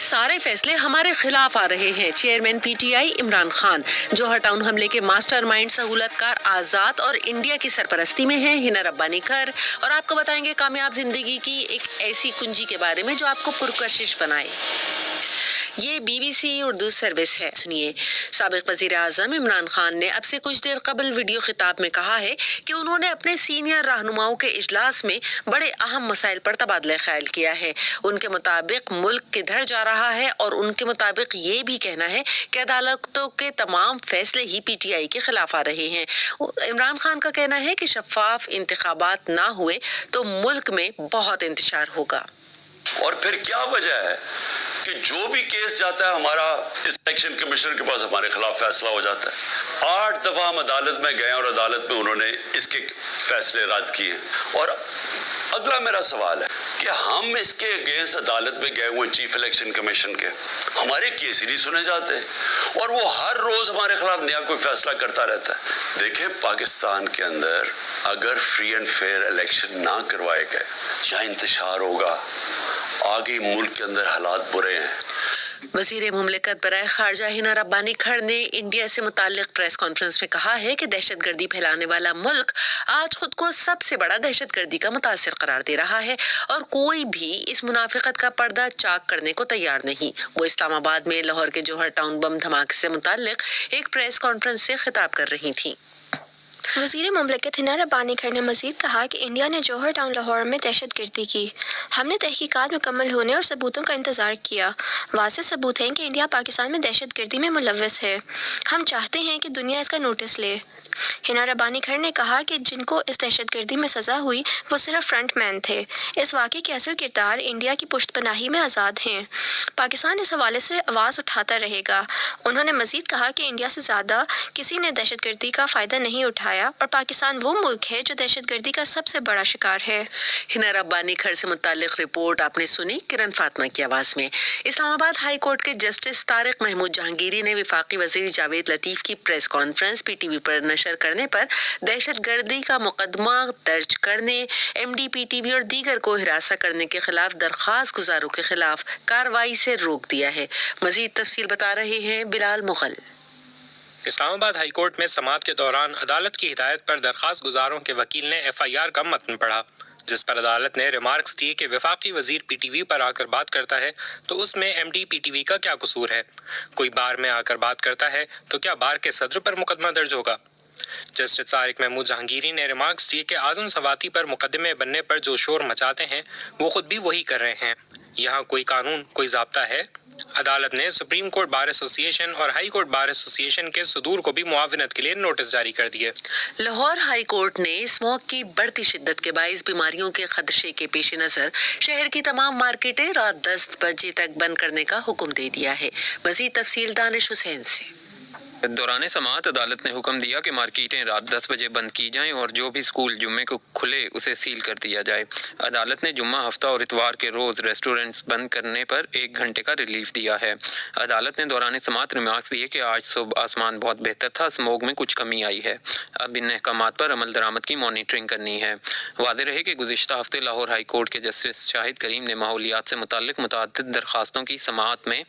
سارے فیصلے ہمارے خلاف آ رہے ہیں. Chairman P T I Imran Khan Johar town حملے کے ماسٹر مائنڈ سہولت کار آزاد اور انڈیا کی سرپرستی میں ہیں ہنا ربانی کھر. اور آپ کو بتائیں گے کامیاب زندگی کی ایک ایسی کنجی کے بارے میں جو آپ کو پرکشش بنائے. یہ B B C Urdu service ہے. سنیے. سابق وزیر اعظم عمران خان نے اب سے کچھ دیر قبل ویڈیو خطاب میں کہا ہے کہ انہوں نے اپنے سینئر رہنماؤں کے اجلاس میں بڑے اہم مسائل پر تبادلہ خیال کیا ہے. ان کے مطابق ملک کدھر جا رہا ہے اور ان کے مطابق یہ بھی کہنا ہے کہ عدالتوں کے تمام فیصلے ہی پی ٹی آئی کے خلاف آ رہے ہیں. عمران خان کا کہنا ہے کہ شفاف انتخابات نہ ہوئے تو ملک میں بہت انتشار ہوگا. اور پھر کیا وجہ ہے کہ جو بھی کیس جاتا ہے ہمارا اس الیکشن کمیشنر کے پاس ہمارے خلاف فیصلہ ہو جاتا ہے. 8 دفعہ ہم عدالت میں گئے اور عدالت میں انہوں نے اس کے فیصلے رد کیے. اور اگلا میرا سوال ہے کہ ہم اس کے اگینسٹ عدالت میں گئے ہوئے چیف الیکشن کمیشن کے ہمارے کیس ہی نہیں سنے جاتے اور وہ ہر روز ہمارے خلاف نیا کوئی فیصلہ کرتا رہتا ہے. دیکھیں پاکستان کے اندر اگر فری اینڈ فیئر الیکشن نہ کروائے گئے یا انتشار ہوگا آگے ملک کے اندر حالات برے ہیں. وزیر مملکت برائے خارجہ ہنا ربانی کھڑ نے انڈیا سے متعلق پریس کانفرنس میں کہا ہے کہ دہشت گردی پھیلانے والا ملک آج خود کو سب سے بڑا دہشت گردی کا متاثر قرار دے رہا ہے اور کوئی بھی اس منافقت کا پردہ چاک کرنے کو تیار نہیں. وہ اسلام آباد میں لاہور کے جوہر ٹاؤن بم دھماکے سے متعلق ایک پریس کانفرنس سے خطاب کر رہی تھیں. وزیر مملکت ہنا ربانی کھڑ نے مزید کہا کہ انڈیا نے جوہر ٹاؤن لاہور میں دہشت گردی کی. ہم نے تحقیقات مکمل ہونے اور ثبوتوں کا انتظار کیا. واضح ثبوت ہیں کہ انڈیا پاکستان میں دہشت گردی میں ملوث ہے. ہم چاہتے ہیں کہ دنیا اس کا نوٹس لے. ہنا ربانی کھڑ نے کہا کہ جن کو اس دہشت گردی میں سزا ہوئی وہ صرف فرنٹ مین تھے. اس واقعے کے اصل کردار انڈیا کی پشت پناہی میں آزاد ہیں. پاکستان اس حوالے سے آواز اٹھاتا رہے گا. انہوں نے مزید کہا کہ انڈیا سے زیادہ کسی نے دہشت گردی کا فائدہ نہیں اٹھایا اور پاکستان وہ ملک ہے جو دہشت گردی کا سب سے بڑا شکار ہے. ہنا ربانی کھڑ سے متعلق رپورٹ آپ نے سنی کرن فاطمہ کی آواز میں. اسلام آباد ہائی کورٹ کے جسٹس طارق محمود جہانگیری نے وفاقی وزیر جاوید لطیف کی press conference P T V پر نشر کرنے پر دہشت گردی کا مقدمہ درج کرنے، M D P T V اور دیگر کو ہراساں کرنے کے خلاف درخواست گزاروں کے خلاف کارروائی سے روک دیا ہے. مزید تفصیل بتا رہے ہیں بلال مغل. اسلام آباد ہائی کورٹ میں سماعت کے دوران عدالت کی ہدایت پر درخواست گزاروں کے وکیل نے ایف آئی آر کا متن پڑھا، جس پر عدالت نے ریمارکس دیے کہ وفاقی وزیر پی ٹی وی پر آ کر بات کرتا ہے تو اس میں M D P T V کا کیا قصور ہے؟ کوئی بار میں آ کر بات کرتا ہے تو کیا بار کے صدر پر مقدمہ درج ہوگا؟ جسٹس طارق محمود جہانگیری نے ریمارکس دیے کہ اعظم سواتی پر مقدمے بننے پر جو شور مچاتے ہیں وہ خود بھی وہی کر رہے ہیں. یہاں کوئی قانون، کوئی ضابطہ ہے؟ عدالت نے سپریم کورٹ بار ایسوسی ایشن اور ہائی کورٹ بار ایسوسی ایشن کے صدور کو بھی معاونت کے لیے نوٹس جاری کر دیے. لاہور ہائی کورٹ نے اسموگ کی بڑھتی شدت کے باعث بیماریوں کے خدشے کے پیش نظر شہر کی تمام مارکیٹیں رات 10 بجے تک بند کرنے کا حکم دے دیا ہے. مزید تفصیل دانش حسین سے. دوران سماعت عدالت نے حکم دیا کہ مارکیٹیں رات 10 بجے بند کی جائیں اور جو بھی اسکول جمعے کو کھلے اسے سیل کر دیا جائے. عدالت نے جمعہ، ہفتہ اور اتوار کے روز ریسٹورنٹس بند کرنے پر 1 گھنٹے کا ریلیف دیا ہے. عدالت نے دوران سماعت ریمارکس دیے کہ آج صبح آسمان بہت بہتر تھا، اسموگ میں کچھ کمی آئی ہے. اب ان احکامات پر عمل درآمد کی مانیٹرنگ کرنی ہے. واضح رہے کہ گزشتہ ہفتے لاہور ہائی کورٹ کے جسٹس شاہد کریم نے ماحولیات سے متعلق متعدد درخواستوں کی سماعت میں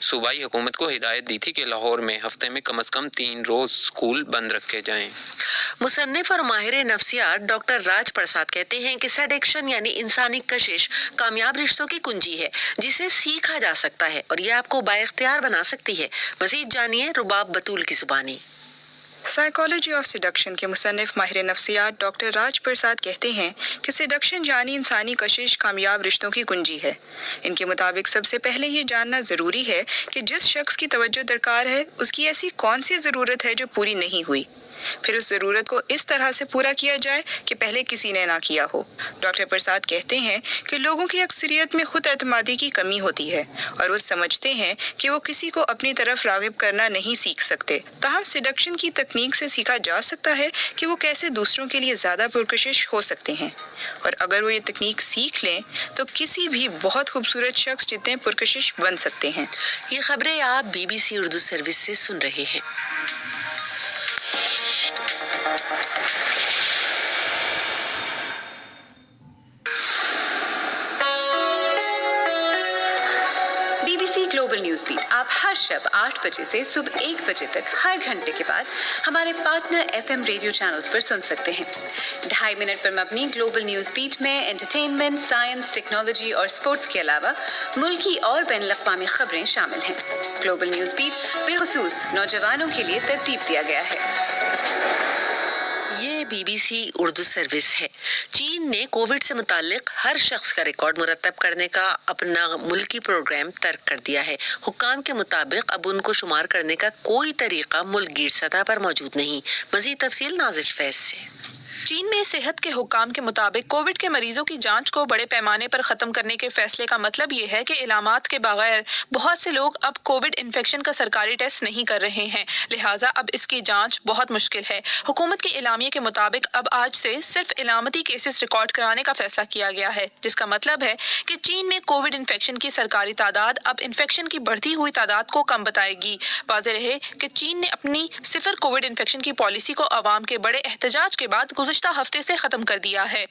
صوبائی حکومت کو ہدایت دی تھی کہ لاہور میں ہفتے میں کم از کم 3 روز اسکول بند رکھے جائیں. مصنف اور ماہر نفسیات ڈاکٹر راج پرساد کہتے ہیں کہ سیڈکشن یعنی انسانی کشش کامیاب رشتوں کی کنجی ہے جسے سیکھا جا سکتا ہے اور یہ آپ کو بااختیار بنا سکتی ہے. مزید جانیے رباب بطول کی زبانی. سائیکالوجی آف سیڈکشن کے مصنف ماہر نفسیات ڈاکٹر راج پرساد کہتے ہیں کہ سیڈکشن یعنی انسانی کشش کامیاب رشتوں کی کنجی ہے. ان کے مطابق سب سے پہلے یہ جاننا ضروری ہے کہ جس شخص کی توجہ درکار ہے اس کی ایسی کون سی ضرورت ہے جو پوری نہیں ہوئی، پھر اس ضرورت کو اس طرح سے پورا کیا جائے کہ پہلے کسی نے نہ کیا ہو. ڈاکٹر پرساد کہتے ہیں کہ لوگوں کی اکثریت میں خود اعتمادی کی کمی ہوتی ہے اور وہ سمجھتے ہیں کہ وہ کسی کو اپنی طرف راغب کرنا نہیں سیکھ سکتے. تاہم سیڈکشن کی تکنیک سے سیکھا جا سکتا ہے کہ وہ کیسے دوسروں کے لیے زیادہ پرکشش ہو سکتے ہیں، اور اگر وہ یہ تکنیک سیکھ لیں تو کسی بھی بہت خوبصورت شخص جتنے پرکشش بن سکتے ہیں. یہ خبریں آپ B B C Urdu service سے سن رہے ہیں. ग्लोबल न्यूज बीट आप हर शब 8 बजे से सुबह 1 बजे तक हर घंटे के बाद हमारे पार्टनर FM रेडियो चैनल्स पर सुन सकते हैं। 2.5 मिनट पर मबनी ग्लोबल न्यूज बीट में एंटरटेनमेंट, साइंस, टेक्नोलॉजी और स्पोर्ट्स के अलावा मुल्की और बैनुल-अक़वामी खबरें शामिल हैं। ग्लोबल न्यूज बीट बिलखुसूस नौजवानों के लिए तरतीब दिया गया है। ये BBC उर्दू सर्विस है। चीन ने कोविड से मुतालिक हर शख्स का रिकॉर्ड मुरतब करने का अपना मुल्की प्रोग्राम तर्क कर दिया है। हुक्काम के मुताबिक अब उनको शुमार करने का कोई तरीका मुल्क गिर सतह पर मौजूद नहीं। मजीद तफसील नाज़िश फैज से। चीन में सेहत के हुक्काम के मुताबिक कोविड के मरीजों की जांच को बड़े पैमाने पर खत्म करने के फैसले का मतलब ये है कि इलामात के बगैर बहुत से लोग अब कोविड इन्फेक्शन का सरकारी टेस्ट नहीं कर रहे हैं, लिहाजा अब इसकी जांच बहुत मुश्किल है। हुकूमत के इलामिये के मुताबिक अब आज से सिर्फ इलामती केसेस रिकॉर्ड कराने का फैसला किया गया है, जिसका मतलब है कि चीन में कोविड इन्फेक्शन की सरकारी तादाद अब इन्फेक्शन की बढ़ती हुई तादाद को कम बताएगी। वाज़ेह रहे कि चीन ने अपनी सिफर कोविड इन्फेक्शन की पॉलिसी को अवाम के बड़े एहतजाज के बाद गुज़िश्ता हफ्ते से खत्म कर दिया है।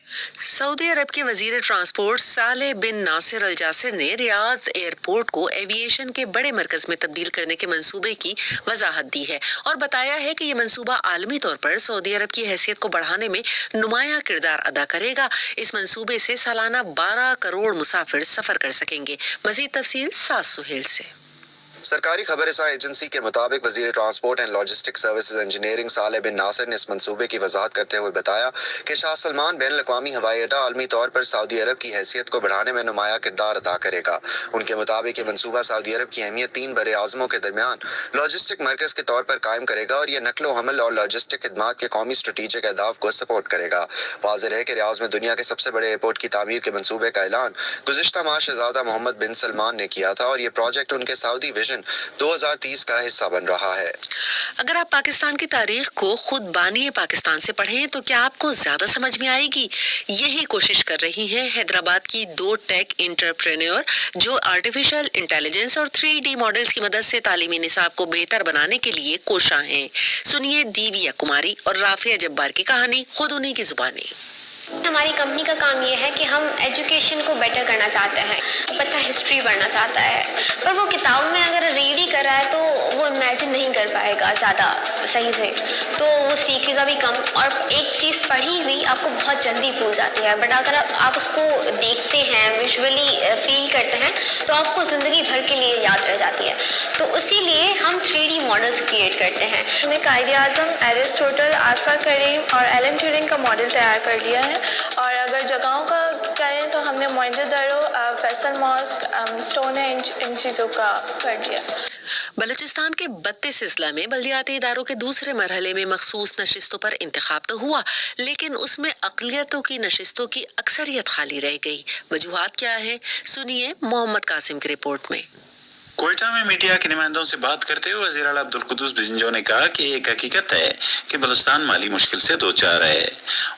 सऊदी अरब के वजीर ट्रांसपोर्ट सालेह बिन नासिर अल जासिर ने रियाद एयरपोर्ट को एविएशन के बड़े मरकज में तब्दील करने के मंसूबे की वजाहत दी है और बताया है कि ये मंसूबा आलमी तौर पर सऊदी अरब की हैसियत को बढ़ाने में नुमाया किरदार अदा करेगा। इस मंसूबे से सालाना 12 करोड़ मुसाफिर सफर कर सकेंगे। मजीद तफसील सास सुहेल से। सरकारी खबरसां एजेंसी के मुताबिक वजीर transport and logistic services engineering Saleh bin Nasir ने इस मंसूबे की वजाहत करते हुए बताया कि शाह सलमान बैनुल-अक़वामी हवाई अड्डा आलमी तौर पर सऊदी अरब की हैसियत को बढ़ाने में नुमाया किरदार अदा करेगा। उनके मुताबिक ये मंसूबा सऊदी अरब की अहमियत 3 बड़े आज़मों के दरमियान लॉजिस्टिक मरकज़ के तौर पर कायम करेगा और यह नकलो हमल और लॉजिस्टिक खिदमात के कौमी स्ट्रेटेजिक अहदाफ को सपोर्ट करेगा। वाज़ेह है कि रियाद में दुनिया के सबसे बड़े एयरपोर्ट की तामीर के मंसूबे का ऐलान गुज़िश्ता माह शहज़ादा मोहम्मद बिन सलमान ने किया था और ये प्रोजेक्ट उनके सऊदी विजन 2030 का हिस्सा बन रहा है। अगर आप पाकिस्तान की तारीख को खुद बानिए पाकिस्तान से पढ़ें तो क्या आपको ज्यादा समझ में आएगी? यही कोशिश कर रही हैं हैदराबाद की 2 टेक एंटरप्रेन्योर जो आर्टिफिशियल इंटेलिजेंस और 3D मॉडल्स की मदद से तालीमी निसाब को बेहतर बनाने के लिए कोशा हैं। सुनिए दिव्या कुमारी और राफिया जब्बार की कहानी खुद उन्हीं की जुबानी। हमारी कंपनी का काम ये है कि हम एजुकेशन को बेटर करना चाहते हैं। बच्चा हिस्ट्री पढ़ना चाहता है पर वो किताब में अगर रीड ही कर रहा है तो वो इमेजिन नहीं कर पाएगा ज़्यादा सही से, तो वो सीखेगा भी कम और एक चीज़ पढ़ी हुई आपको बहुत जल्दी भूल जाती है। बट अगर आप उसको देखते हैं, विजुअली फील करते हैं तो आपको ज़िंदगी भर के लिए याद रह जाती है। तो इसीलिए हम 3D मॉडल्स क्रिएट करते हैं। हमने कायदे-ए-आज़म, एरिस्टोटल, अल्फा करीम और एलन ट्यूरिंग का मॉडल तैयार कर लिया है। और अगर जगहों का कहें तो हमने मोइंजोदड़ो, फैसल मॉस्क, स्टोनहेंज इन चीज़ों का कर दिया। बलूचिस्तान के 32 अजला में बल्दियाती इदारों के दूसरे मरहले में मखसूस नशिस्तों पर इंतखाब तो हुआ, लेकिन उसमें अक़लियतों की नशिस्तों की अक्सरियत खाली रह गई। वजूहात क्या है, सुनिए मोहम्मद कासिम की रिपोर्ट में। कोयटा में मीडिया के नुमाइंदों से बात करते हुए वज़ीर आला अब्दुल कुद्दूस बिजंजो ने कहा कि एक हकीकत है कि बलूचिस्तान माली मुश्किल से दो चार है।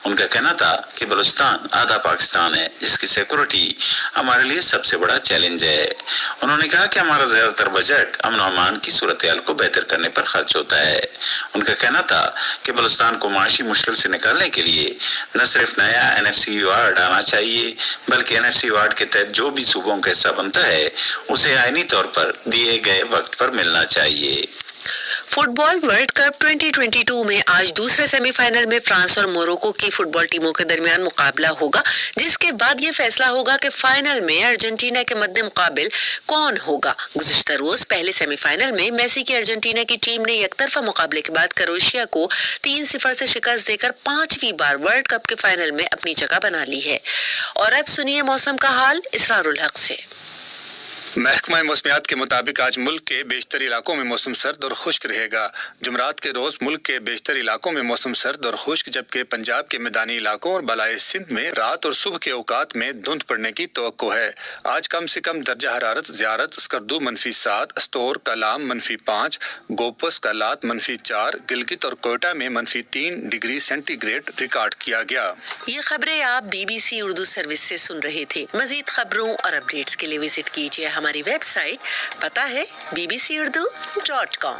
उनका कहना था कि बलूचिस्तान आधा पाकिस्तान है जिसकी सिक्योरिटी हमारे लिए सबसे बड़ा चैलेंज है। उन्होंने कहा कि हमारा ज़्यादातर बजट अमन और अमान की सूरत हाल को बेहतर करने पर खर्च होता है। उनका कहना था कि बलूचिस्तान को माशी मुश्किल से निकालने के लिए न सिर्फ नया NFC वार्ड आना चाहिए बल्कि NFC वार्ड के तहत जो भी सूबों का हिस्सा बनता है उसे आईनी तौर पर दिए गए वक्त पर मिलना चाहिए। फुटबॉल वर्ल्ड कप 2022 में आज दूसरे सेमीफाइनल में फ्रांस और मोरक्को की फुटबॉल टीमों के दरमियान मुकाबला होगा, जिसके बाद ये फैसला होगा कि फाइनल में अर्जेंटीना के मद्दे मुकाबिल कौन होगा। गुज़िश्ता रोज पहले सेमीफाइनल में मेसी की अर्जेंटीना की टीम ने एकतरफा मुकाबले के बाद क्रोएशिया को 3-0 से शिकस्त देकर 5वीं बार वर्ल्ड कप के फाइनल में अपनी जगह बना ली है। और अब सुनिए मौसम का हाल इसरारुल हक से। महकमा मौसमियात के मुताबिक आज मुल्क के बेशतर इलाकों में मौसम सर्द और खुश्क रहेगा। जुमरात के रोज मुल्क के बेशतर इलाकों में मौसम सर्द और खुश्क, जबकि पंजाब के मैदानी इलाकों और बलाए सिंध में रात और सुबह के औकात में धुंध पड़ने की तवक्को है। आज कम से कम दर्जा हरारत ज़ियारत, स्कर्दू -7, अस्तोर, कलाम -5, गोपस, कलात -4, गिलगित और कोयटा में -3 डिग्री सेंटीग्रेड रिकॉर्ड किया गया। ये खबरें आप BBC उर्दू सर्विस से सुन रहे थे। मजीद खबरों और अपडेट्स के लिए विजिट कीजिए हमारी वेबसाइट, पता है bbcurdu.com।